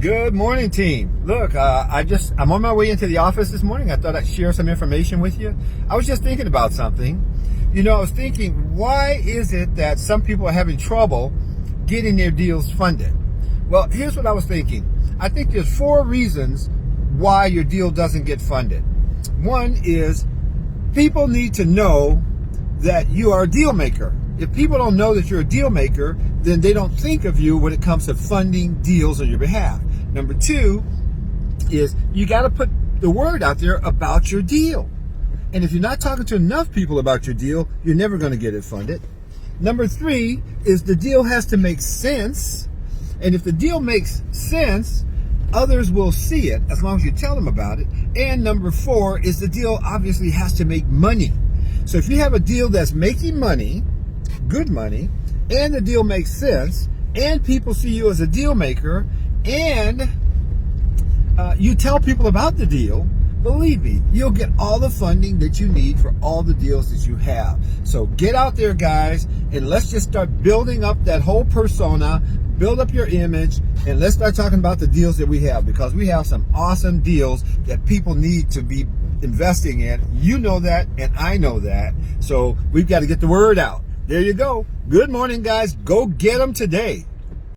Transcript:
Good morning, team. Look, I'm on my way into the office this morning. I thought I'd share some information with you. I was just thinking about something. I was thinking, why is it that some people are having trouble getting their deals funded? Well, here's what I was thinking. I think there's 4 reasons why your deal doesn't get funded. One is people need to know that you are a deal maker. If people don't know that you're a deal maker, then they don't think of you when it comes to funding deals on your behalf. Number 2 is you got to put the word out there about your deal. And if you're not talking to enough people about your deal, you're never going to get it funded. Number 3 is the deal has to make sense. And if the deal makes sense, others will see it as long as you tell them about it. And number 4 is the deal obviously has to make money. So if you have a deal that's making money, good money, and the deal makes sense, and people see you as a deal maker, and you tell people about the deal, believe me, you'll get all the funding that you need for all the deals that you have. So get out there, guys, and let's just start building up that whole persona, build up your image, and let's start talking about the deals that we have, because we have some awesome deals that people need to be investing in. You know that, and I know that. So we've got to get the word out. There you go. Good morning, guys. Go get them today.